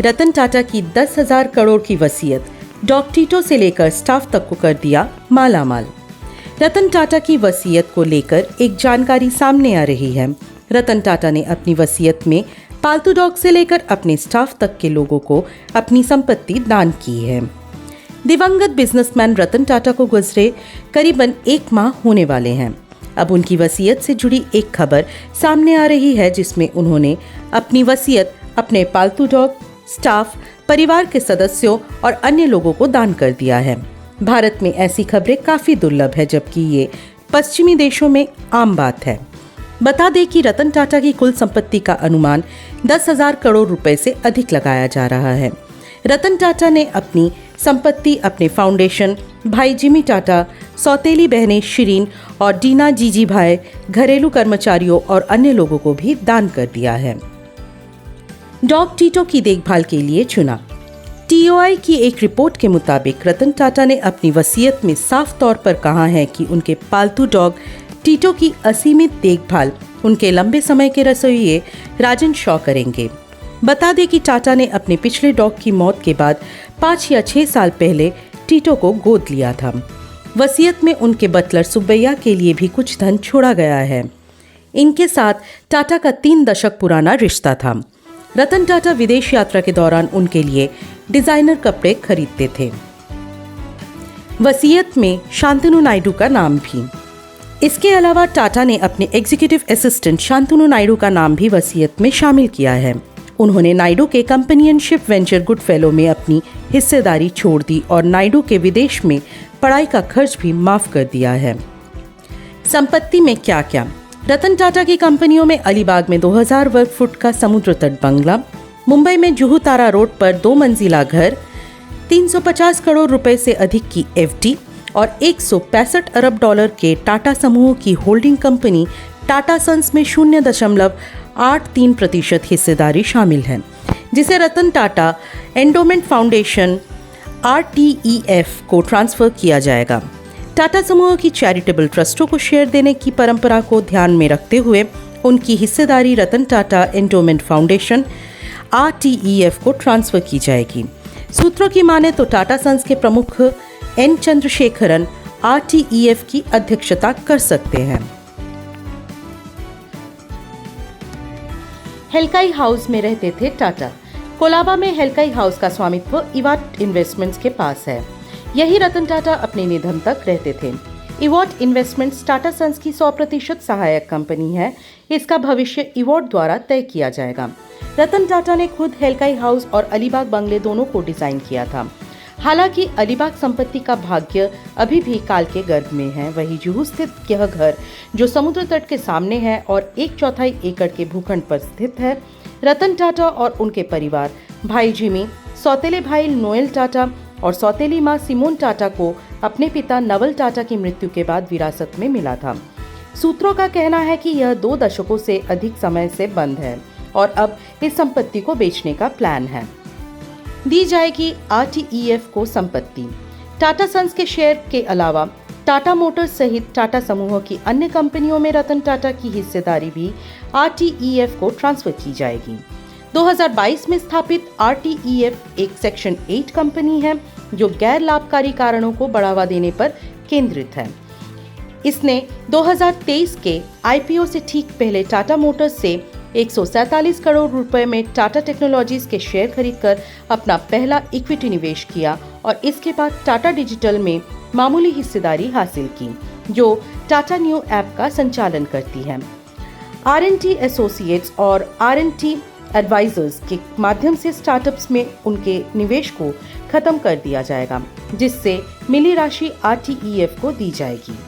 रतन टाटा की 10,000 करोड़ की वसीयत डॉग टीटो से लेकर स्टाफ तक को कर दिया मालामाल। रतन टाटा की वसीयत को लेकर एक जानकारी सामने आ रही है। रतन टाटा ने अपनी वसीयत में पालतू डॉग से लेकर अपने स्टाफ तक के लोगों को अपनी संपत्ति दान की है। दिवंगत बिजनेसमैन रतन टाटा को गुजरे करीबन 1 माह होने वाले हैं। अब उनकी वसीयत से जुड़ी एक खबर सामने आ रही है, जिसमें उन्होंने अपनी वसीयत अपने पालतू डॉग, स्टाफ, परिवार के सदस्यों और अन्य लोगों को दान कर दिया है। भारत में ऐसी खबरें काफी दुर्लभ है, जबकि ये पश्चिमी देशों में आम बात है। बता दें कि रतन टाटा की कुल संपत्ति का अनुमान 10,000 करोड़ रुपए से अधिक लगाया जा रहा है। रतन टाटा ने अपनी संपत्ति अपने फाउंडेशन, भाई जिमी टाटा, सौतेली बहनें शिरीन और डीना जीजी भाई, घरेलू कर्मचारियों और अन्य लोगों को भी दान कर दिया है। डॉग टीटो की देखभाल के लिए चुना। टीओआई की एक रिपोर्ट के मुताबिक रतन टाटा ने अपनी वसीयत में साफ तौर पर कहा है कि उनके पालतू डॉग टीटो की असीमित देखभाल उनके लंबे समय के रसोइये राजन शॉ करेंगे। बता दें कि टाटा ने अपने पिछले डॉग की मौत के बाद 5 या 6 साल पहले टीटो को गोद लिया था। वसीयत में उनके बटलर सुब्बैया के लिए भी कुछ धन छोड़ा गया है। इनके साथ टाटा का 3 दशक पुराना रिश्ता था। रतन टाटा विदेश यात्रा के दौरान उनके लिए डिजाइनर कपड़े खरीदते थे। वसीयत में शांतनु नायडू का नाम भी। इसके अलावा टाटा ने अपने एग्जीक्यूटिव असिस्टेंट शांतनु नायडू का नाम भी वसीयत में शामिल किया है। उन्होंने नायडू के कंपेनियनशिप वेंचर गुड फेलो में अपनी हिस्सेदारी छोड़ दी और नायडू के विदेश में पढ़ाई का खर्च भी माफ कर दिया है। संपत्ति में क्या क्या? रतन टाटा की कंपनियों में अलीबाग में 2000 वर्ग फुट का समुद्र तट बंगला, मुंबई में जुहू तारा रोड पर 2 मंजिला घर, 350 करोड़ रुपए से अधिक की एफडी और 165 अरब डॉलर के टाटा समूह की होल्डिंग कंपनी टाटा सन्स में 0.83% हिस्सेदारी शामिल है, जिसे Ratan Tata endowment foundation RTEF को ट्रांसफर किया जाएगा। टाटा समूह की चैरिटेबल ट्रस्टों को शेयर देने की परंपरा को ध्यान में रखते हुए उनकी हिस्सेदारी Ratan Tata endowment foundation RTEF को ट्रांसफर की जाएगी। सूत्रों की माने तो टाटा सन्स के प्रमुख N चंद्रशेखरन RTEF की अध्यक्षता कर सकते हैं। हेलकाई हाउस में रहते थे टाटा। कोलाबा में हेलकाई हाउस का स्वामित्व इवाट इन्वेस्टमेंट्स के पास है। यही रतन टाटा अपने निधन तक रहते थे। इवाट इन्वेस्टमेंट्स टाटा सन्स की 100% सहायक कंपनी है। इसका भविष्य इवाट द्वारा तय किया जाएगा। रतन टाटा ने खुद हेलकाई हाउस और अलीबाग बंगले दोनों को डिजाइन किया था। हालांकि अलीबाग संपत्ति का भाग्य अभी भी काल के गर्भ में है। वही जुहू स्थित यह घर, जो समुद्र तट के सामने है और 1/4 एकड़ के भूखंड पर स्थित है, रतन टाटा और उनके परिवार, भाई जिमी, सौतेले भाई नोएल टाटा और सौतेली मां सिमोन टाटा को अपने पिता नवल टाटा की मृत्यु के बाद विरासत में मिला था। सूत्रों का कहना है कि यह 2 दशकों से अधिक समय से बंद है और अब इस संपत्ति को बेचने का प्लान है। दी जाएगी RTEF को संपत्ति। टाटा सन्स के शेयर के अलावा टाटा मोटर्स सहित टाटा समूह की अन्य कंपनियों में रतन टाटा की हिस्सेदारी भी RTEF को ट्रांसफर की जाएगी। 2022 में स्थापित RTEF एक सेक्शन 8 कंपनी है, जो गैर लाभकारी कारणों को बढ़ावा देने पर केंद्रित है। इसने 2023 के IPO से ठीक पहले टाटा मोटर्स से 147 करोड़ रुपए में टाटा टेक्नोलॉजीज के शेयर खरीदकर अपना पहला इक्विटी निवेश किया और इसके बाद टाटा डिजिटल में मामूली हिस्सेदारी हासिल की, जो टाटा न्यू ऐप का संचालन करती है। R&T एसोसिएट्स और R&T एडवाइजर्स के माध्यम से स्टार्टअप्स में उनके निवेश को खत्म कर दिया जाएगा, जिससे मिली राशि RTEF को दी जाएगी।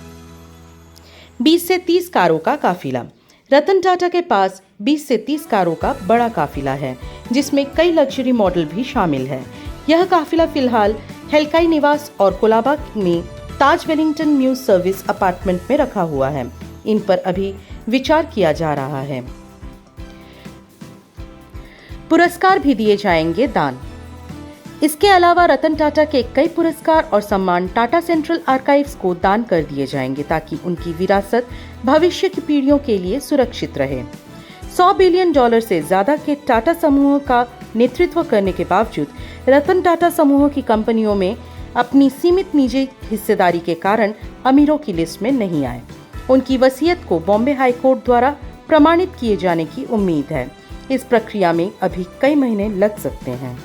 20 से 30 कारों का काफिला। रतन टाटा के पास 20 से 30 कारों का बड़ा काफिला है, जिसमें कई लग्जरी मॉडल भी शामिल है। यह काफिला फिलहाल हेलकाई निवास और कोलाबा में ताज वेलिंगटन म्यूज सर्विस अपार्टमेंट में रखा हुआ है। इन पर अभी विचार किया जा रहा है। पुरस्कार भी दिए जाएंगे दान। इसके अलावा रतन टाटा के कई पुरस्कार और सम्मान टाटा सेंट्रल आर्काइव्स को दान कर दिए जाएंगे, ताकि उनकी विरासत भविष्य की पीढ़ियों के लिए सुरक्षित रहे। $100 बिलियन से ज्यादा के टाटा समूह का नेतृत्व करने के बावजूद रतन टाटा समूह की कंपनियों में अपनी सीमित निजी हिस्सेदारी के कारण अमीरों की लिस्ट में नहीं आए। उनकी वसीयत को बॉम्बे हाई कोर्ट द्वारा प्रमाणित किए जाने की उम्मीद है। इस प्रक्रिया में अभी कई महीने लग सकते हैं।